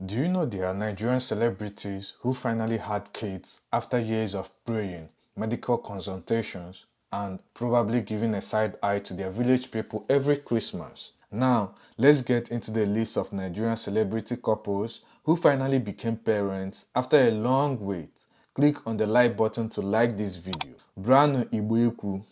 Do you know there are Nigerian celebrities who finally had kids after years of praying, medical consultations, and probably giving a side eye to their village people every Christmas? Now, let's get into the list of Nigerian celebrity couples who finally became parents after a long wait. Click on the like button to like this video. Browny Igboegwu.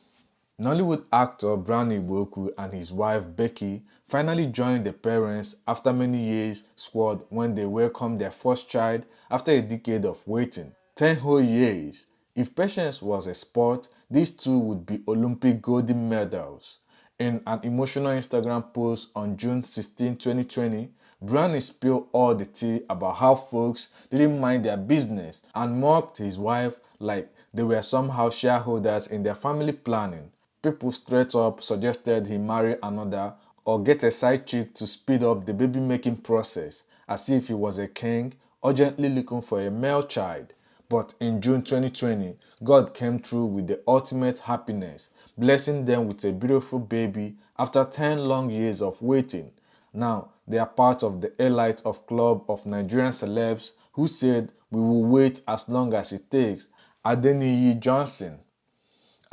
Nollywood actor Browny Igboegwu and his wife Becky finally joined the parents after many years squad when they welcomed their first child after a decade of waiting. 10 whole years. If patience was a sport, these two would be Olympic golden medals. In an emotional Instagram post on June 16, 2020, Browny spilled all the tea about how folks didn't mind their business and mocked his wife like they were somehow shareholders in their family planning. People straight up suggested he marry another or get a side chick to speed up the baby making process, as if he was a king urgently looking for a male child. But in June 2020, God came through with the ultimate happiness, blessing them with a beautiful baby after 10 long years of waiting. Now, they are part of the elite of club of Nigerian celebs who said we will wait as long as it takes. Adeniyi Johnson.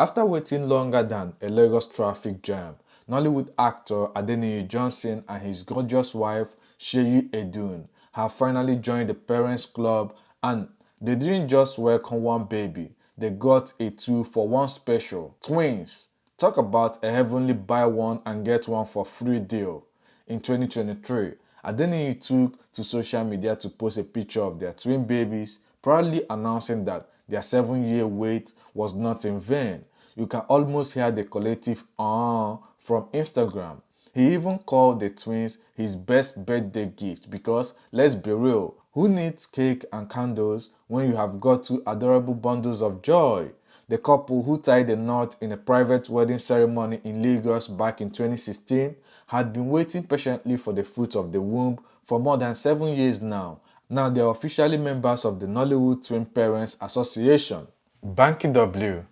After waiting longer than a Lagos traffic jam, Nollywood actor Adeniyi Johnson and his gorgeous wife Seyi Edun have finally joined the Parents Club, and they didn't just welcome one baby, they got a 2-for-1 special. Twins! Talk about a heavenly buy one and get one for free deal. In 2023, Adeniyi took to social media to post a picture of their twin babies, proudly announcing that their 7-year wait was not in vain. You can almost hear the collective from Instagram. He even called the twins his best birthday gift because, let's be real, who needs cake and candles when you have got two adorable bundles of joy? The couple, who tied the knot in a private wedding ceremony in Lagos back in 2016, had been waiting patiently for the fruit of the womb for more than 7 years now. Now they are officially members of the Nollywood Twin Parents Association. Banky W.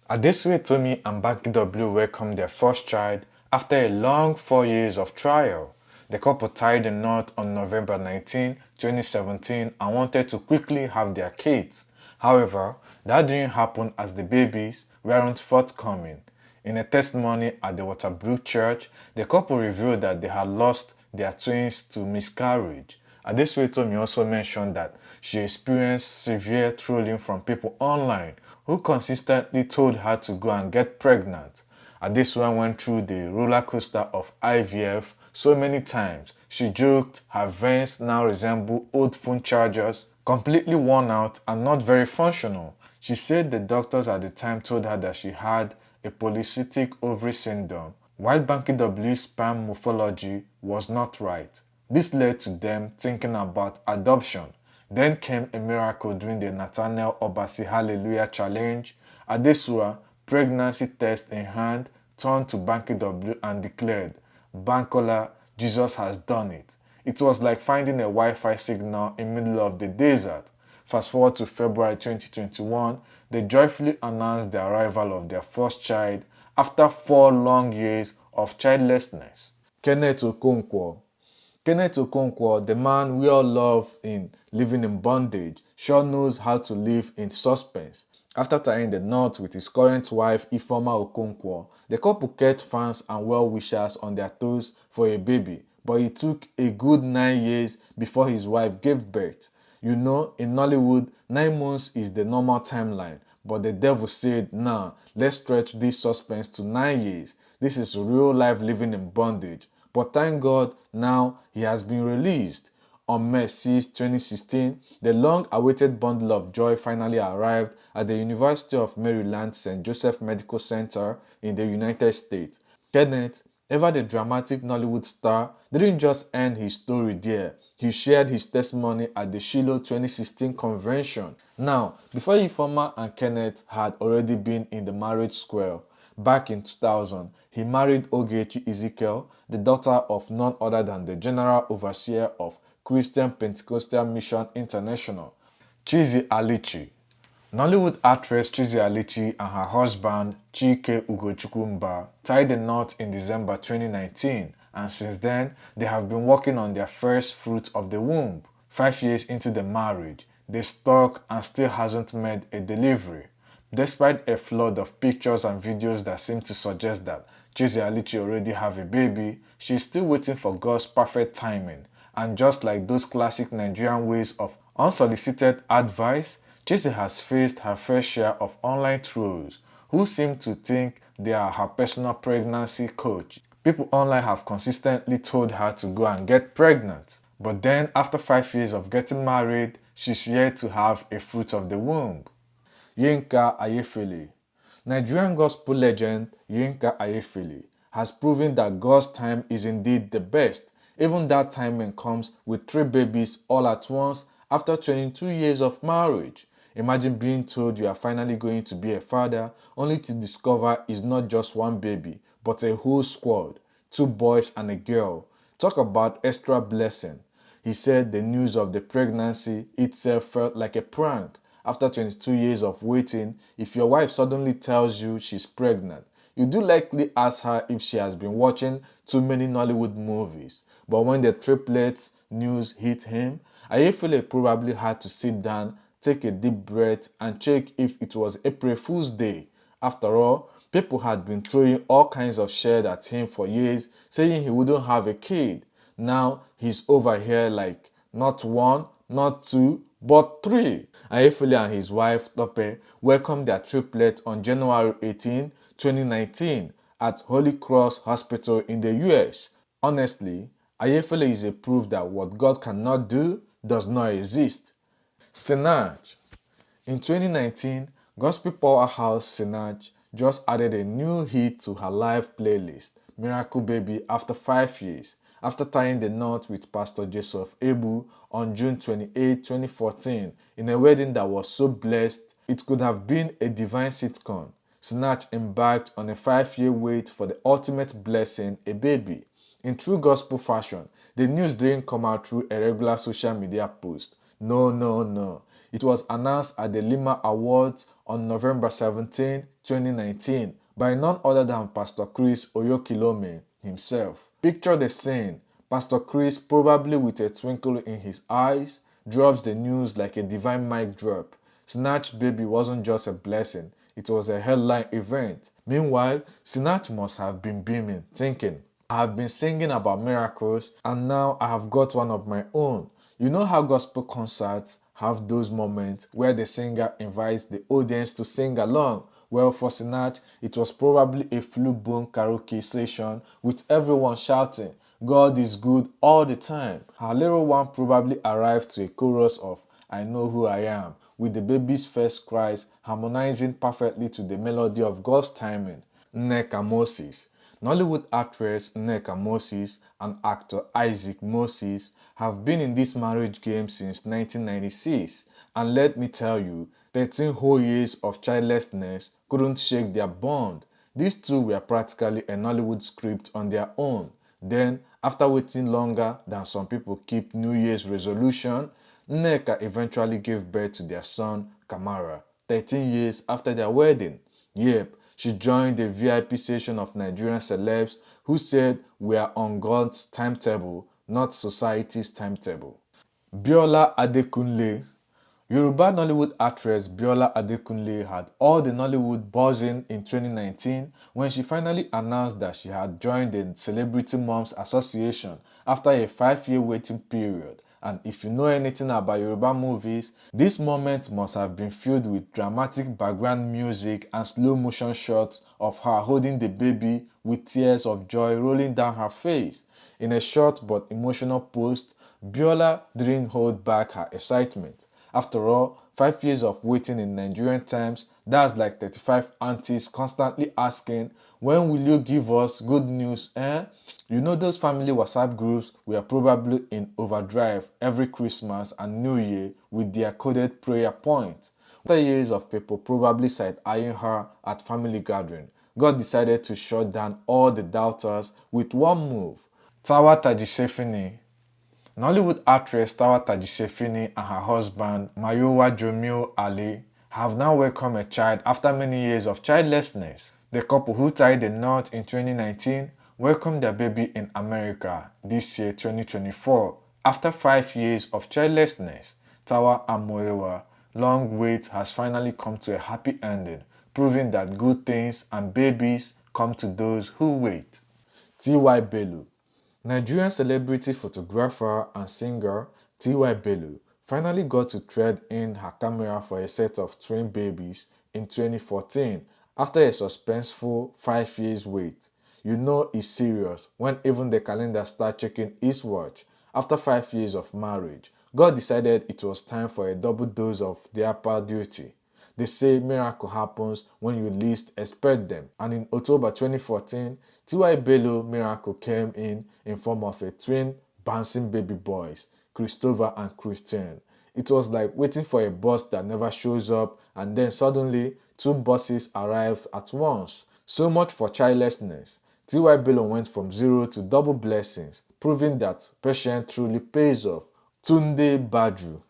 Adesua, Etomi and Banky W welcomed their first child after a long 4 years of trial. The couple tied the knot on November 19, 2017 and wanted to quickly have their kids. However, that didn't happen as the babies weren't forthcoming. In a testimony at the Waterbrook Church, the couple revealed that they had lost their twins to miscarriage. Adesua Etomi also mentioned that she experienced severe trolling from people online who consistently told her to go and get pregnant. Adesua went through the roller coaster of IVF so many times. She joked her veins now resemble old phone chargers, completely worn out and not very functional. She said the doctors at the time told her that she had a polycystic ovary syndrome, while Banky W's sperm morphology was not right. This led to them thinking about adoption. Then came a miracle during the Nathaniel Obasi Hallelujah Challenge. Adesua, pregnancy test in hand, turned to Banky W and declared, "Bankola, Jesus has done it." It was like finding a Wi-Fi signal in the middle of the desert. Fast forward to February 2021, they joyfully announced the arrival of their first child after 4 long years of childlessness. Kenneth Okonkwo. Kenneth Okonkwo, the man we all love in Living in Bondage, sure knows how to live in suspense. After tying the knot with his current wife Ifeoma Okonkwo, the couple kept fans and well-wishers on their toes for a baby, but it took a good 9 years before his wife gave birth. You know, in Nollywood, 9 months is the normal timeline, but the devil said, nah, let's stretch this suspense to 9 years. This is real life living in bondage. But thank God, now he has been released. On May 6, 2016, the long-awaited bundle of joy finally arrived at the University of Maryland St. Joseph Medical Center in the United States. Kenneth, ever the dramatic Nollywood star, didn't just end his story there. He shared his testimony at the Shiloh 2016 convention. Now, before Ifeoma and Kenneth had already been in the marriage square, back in 2000, he married Ogechi Ezekiel, the daughter of none other than the General Overseer of Christian Pentecostal Mission International, Chizzi Alichi. Nollywood actress Chizzi Alichi and her husband Chike Ugochukwu tied the knot in December 2019 and since then, they have been working on their first fruit of the womb. 5 years into the marriage, they stuck and still hasn't made a delivery. Despite a flood of pictures and videos that seem to suggest that Chizzi and Alichi already have a baby, she is still waiting for God's perfect timing. And just like those classic Nigerian ways of unsolicited advice, Chizzi has faced her fair share of online trolls who seem to think they are her personal pregnancy coach. People online have consistently told her to go and get pregnant. But then, after 5 years of getting married, she's yet to have a fruit of the womb. Yinka Ayefele. Nigerian gospel legend Yinka Ayefele has proven that God's time is indeed the best. Even that timing comes with 3 babies all at once after 22 years of marriage. Imagine being told you are finally going to be a father only to discover it's not just one baby but a whole squad, 2 boys and a girl. Talk about extra blessing. He said the news of the pregnancy itself felt like a prank. After 22 years of waiting, if your wife suddenly tells you she's pregnant, you do likely ask her if she has been watching too many Nollywood movies. But when the triplets news hit him, Ayefele probably had to sit down, take a deep breath and check if it was April Fool's Day. After all, people had been throwing all kinds of shade at him for years, saying he wouldn't have a kid. Now he's over here like not 1, not 2, but 3. Ayefele and his wife Tope welcomed their triplet on January 18, 2019 at Holy Cross Hospital in the US. Honestly, Ayefele is a proof that what God cannot do does not exist. Sinach. In 2019, gospel powerhouse Sinach just added a new hit to her live playlist, Miracle Baby, after 5 years, after tying the knot with Pastor Joseph Ebu on June 28, 2014, in a wedding that was so blessed it could have been a divine sitcom. Sinach embarked on a 5-year wait for the ultimate blessing, a baby. In true gospel fashion, the news didn't come out through a regular social media post. No, no, no. It was announced at the Lima Awards on November 17, 2019 by none other than Pastor Chris Oyokilome himself. Picture the scene. Pastor Chris, probably with a twinkle in his eyes, drops the news like a divine mic drop. Sinach baby wasn't just a blessing, it was a headline event. Meanwhile, Sinach must have been beaming, thinking, I have been singing about miracles and now I have got one of my own. You know how gospel concerts have those moments where the singer invites the audience to sing along? Well, for Sinach, it was probably a full-blown karaoke session with everyone shouting, God is good all the time. Her little one probably arrived to a chorus of I know who I am, with the baby's first cries harmonizing perfectly to the melody of God's timing. Nneka Moses. Nollywood actress Nneka Moses and actor Isaac Moses have been in this marriage game since 1996, and let me tell you, 13 whole years of childlessness couldn't shake their bond. These two were practically a Nollywood script on their own. Then, after waiting longer than some people keep New Year's resolution, Nneka eventually gave birth to their son, Kamara, 13 years after their wedding. Yep, she joined the VIP section of Nigerian celebs who said we are on God's timetable, not society's timetable. Biola Adekunle. Yoruba Nollywood actress Biola Adekunle had all the Nollywood buzzing in 2019 when she finally announced that she had joined the Celebrity Moms Association after a 5-year waiting period. And if you know anything about Yoruba movies, this moment must have been filled with dramatic background music and slow motion shots of her holding the baby with tears of joy rolling down her face. In a short but emotional post, Biola didn't hold back her excitement. After all, 5 years of waiting in Nigerian times, that's like 35 aunties constantly asking, when will you give us good news, eh? You know those family WhatsApp groups were probably in overdrive every Christmas and New Year with their coded prayer points. After years of people probably side-eyeing her at family gathering, God decided to shut down all the doubters with one move. Tawa Ajisefinni. Nollywood actress Tawa Ajisefinni and her husband Mayowa Jomil Ali have now welcomed a child after many years of childlessness. The couple who tied the knot in 2019 welcomed their baby in America this year 2024. After 5 years of childlessness, Tawa and long wait has finally come to a happy ending, proving that good things and babies come to those who wait. T.Y. Bello. Nigerian celebrity photographer and singer T.Y. Bello finally got to tread in her camera for a set of twin babies in 2014 after a suspenseful 5 years wait. You know it's serious when even the calendar starts checking his watch. After 5 years of marriage, God decided it was time for a double dose of diaper duty. They say miracle happens when you least expect them, and in October 2014, T.Y. Bello miracle came in form of a twin bouncing baby boys, Christopher and Christian. It was like waiting for a bus that never shows up, and then suddenly two buses arrived at once. So much for childlessness. T.Y. Bello went from zero to double blessings, proving that patience truly pays off. Tunde Badru.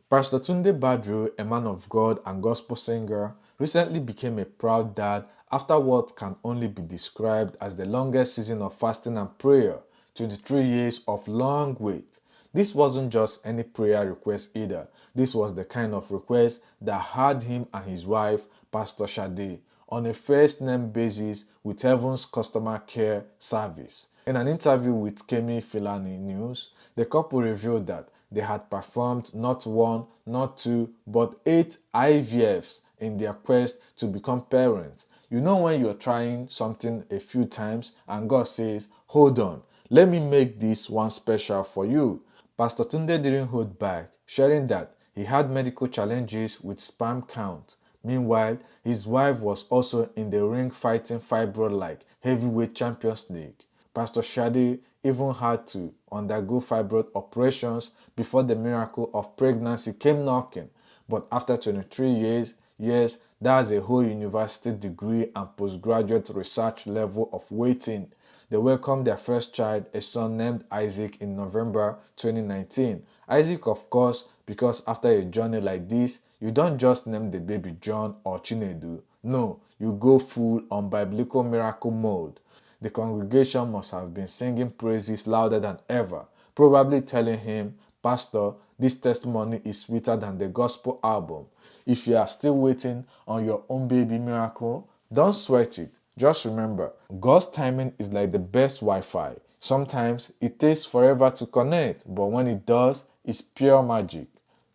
Pastor Tunde Badru, a man of God and gospel singer, recently became a proud dad after what can only be described as the longest season of fasting and prayer, 23 years of long wait. This wasn't just any prayer request either. This was the kind of request that had him and his wife, Pastor Shade, on a first-name basis with Heaven's customer care service. In an interview with Kemi Filani News, the couple revealed that they had performed not one, not two, but 8 IVFs in their quest to become parents. You know when you're trying something a few times and God says, hold on, let me make this one special for you. Pastor Tunde didn't hold back, sharing that he had medical challenges with sperm count. Meanwhile, his wife was also in the ring fighting fibroid-like heavyweight Champions League. Pastor Shade even had to undergo fibroid operations before the miracle of pregnancy came knocking. But after 23 years, yes, that's a whole university degree and postgraduate research level of waiting. They welcomed their first child, a son named Isaac, in November 2019. Isaac, of course, because after a journey like this, you don't just name the baby John or Chinedu. No, you go full on biblical miracle mode. The congregation must have been singing praises louder than ever, probably telling him, Pastor, this testimony is sweeter than the gospel album. If you are still waiting on your own baby miracle, don't sweat it. Just remember, God's timing is like the best Wi-Fi. Sometimes it takes forever to connect, but when it does, it's pure magic.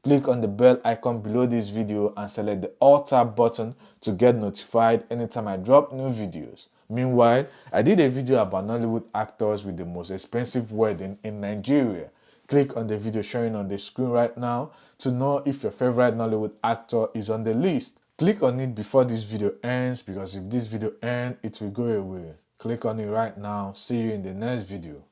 Click on the bell icon below this video and select the all tab button to get notified anytime I drop new videos. Meanwhile, I did a video about Nollywood actors with the most expensive wedding in Nigeria. Click on the video showing on the screen right now to know if your favorite Nollywood actor is on the list. Click on it before this video ends because if this video ends, it will go away. Click on it right now. See you in the next video.